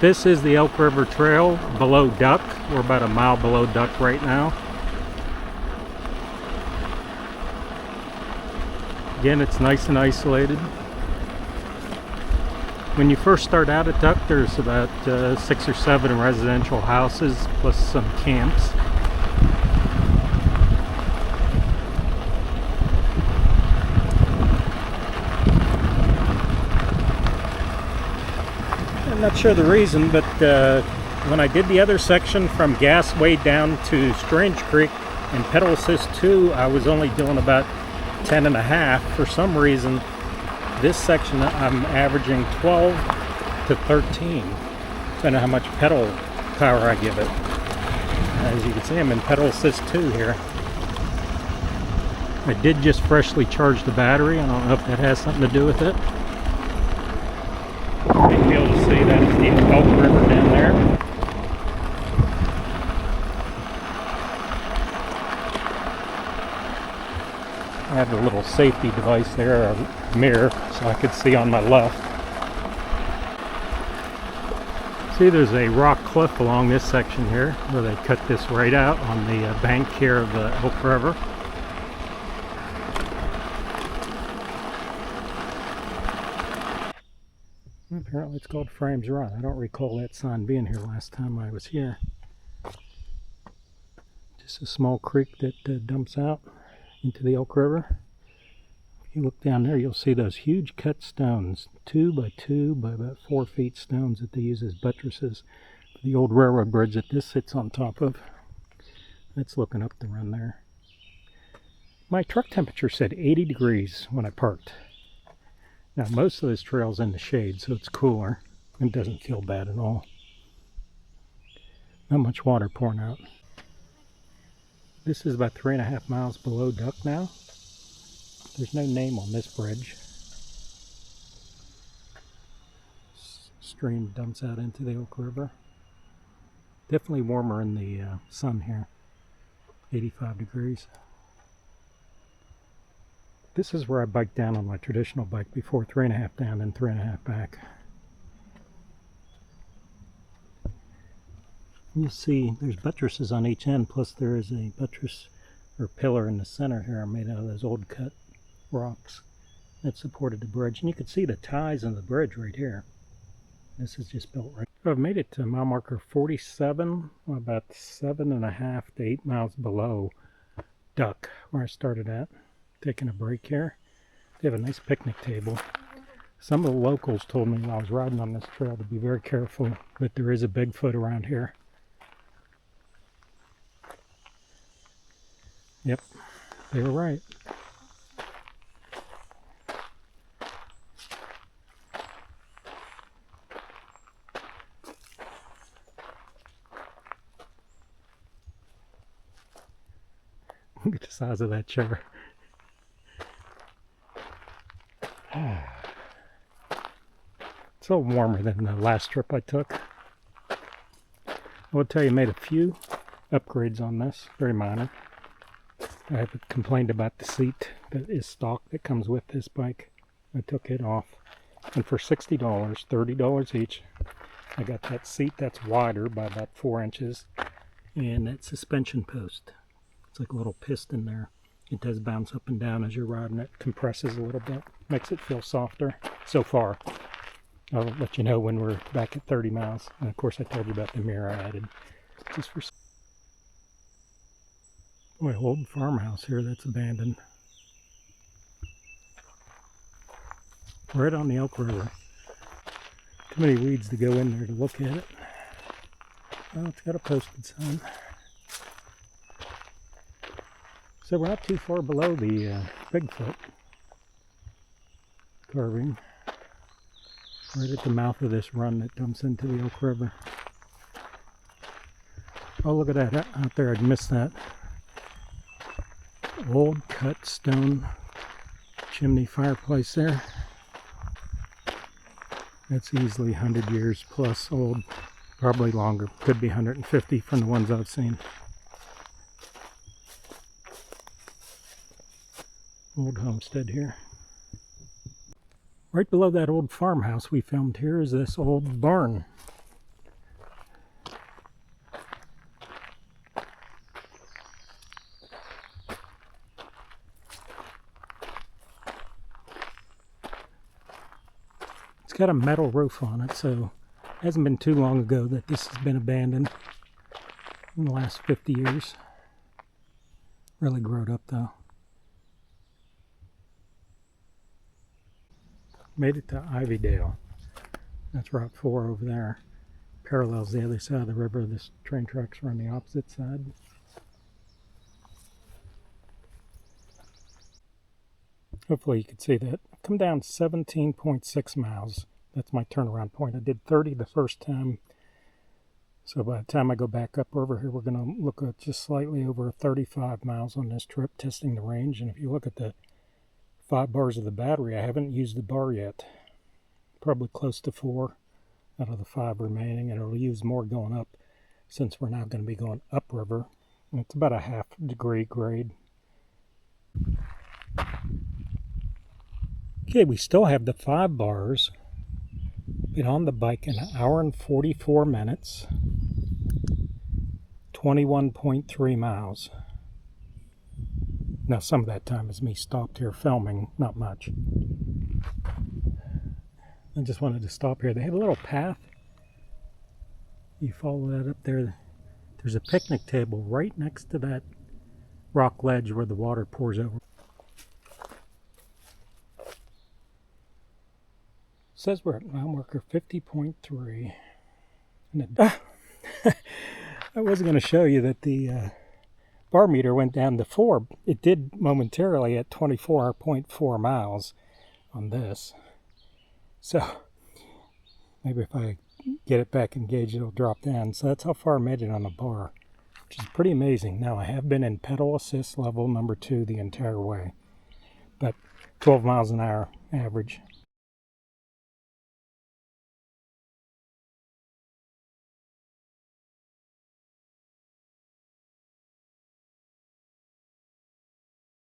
This is the Elk River Trail below Duck. We're about a mile below Duck right now. Again, it's nice and isolated. When you first start out at Duck, there's about 6 or 7 residential houses plus some camps. I'm not sure the reason, but when I did the other section from Gasway down to Strange Creek and Pedal Assist 2, I was only doing about 10.5. For some reason, this section I'm averaging 12 to 13, depending on how much pedal power I give it. As you can see, I'm in Pedal Assist 2 here. I did just freshly charge the battery. I don't know if that has something to do with it. You may be able to see that the Elk River down there. I have a little safety device there, a mirror, so I could see on my left. See, there's a rock cliff along this section here where they cut this right out on the bank here of the Elk River. Apparently it's called Frames Run. I don't recall that sign being here last time I was here. Just a small creek that dumps out into the Elk River. If you look down there, you'll see those huge cut stones, 2 by 2 by about 4 feet stones that they use as buttresses for the old railroad bridge that this sits on top of. That's looking up the run there. My truck temperature said 80 degrees when I parked. Now most of this trail's in the shade, so it's cooler. It doesn't feel bad at all. Not much water pouring out. This is about 3.5 miles below Duck now. There's no name on this bridge. Stream dumps out into the Elk River. Definitely warmer in the sun here. 85 degrees. This is where I biked down on my traditional bike before, 3.5 down and 3.5 back. You'll see there's buttresses on each end, plus there is a buttress or pillar in the center here made out of those old cut rocks that supported the bridge. And you can see the ties in the bridge right here. This is just built right. So I've made it to mile marker 47, about 7.5 to 8 miles below Duck, where I started at. Taking a break here. They have a nice picnic table. Some of the locals told me while I was riding on this trail to be very careful, that there is a Bigfoot around here. Yep, they were right. Look at the size of that chair. It's a little warmer than the last trip I took. I will tell you, I made a few upgrades on this, very minor. I have complained about the seat that is stock that comes with this bike. I took it off, and for $60, $30 each, I got that seat that's wider by about 4 inches, and that suspension post. It's like a little piston there. It does bounce up and down as you're riding. It compresses a little bit, makes it feel softer. So far, I'll let you know when we're back at 30 miles. And of course, I told you about the mirror I added. Just for boy, old farmhouse here that's abandoned. Right on the Elk River. Too many weeds to go in there to look at it. Well, it's got a posted sign. So we're not too far below the Bigfoot carving. Right at the mouth of this run that dumps into the Elk River. Oh, look at that out there. I'd missed that. Old cut stone chimney fireplace there. That's easily 100 years plus old. Probably longer. Could be 150 from the ones I've seen. Old homestead here. Right below that old farmhouse we filmed here is this old barn. got a metal roof on it, so it hasn't been too long ago that this has been abandoned in the last 50 years. Really growed up though. Made it to Ivydale. That's Route 4 over there. Parallels the other side of the river. This train tracks are on the opposite side. Hopefully you can see that. I've come down 17.6 miles. That's my turnaround point. I did 30 the first time. So by the time I go back up over here, we're going to look at just slightly over 35 miles on this trip, testing the range. And if you look at the 5 bars of the battery, I haven't used the bar yet. Probably close to 4 out of the 5 remaining. And it'll use more going up since we're now going to be going upriver. And it's about a ½ degree grade. Okay, we still have the 5 bars. Been on the bike an hour and 44 minutes. 21.3 miles. Now some of that time is me stopped here filming, not much. I just wanted to stop here. They have a little path. You follow that up there. There's a picnic table right next to that rock ledge where the water pours over. Says we're at mile marker 50.3. I wasn't going to show you that the bar meter went down to 4. It did momentarily at 24.4 miles on this. So maybe if I get it back engaged, it'll drop down. So that's how far I made it on the bar, which is pretty amazing. Now I have been in pedal assist level number 2 the entire way, but 12 miles an hour average.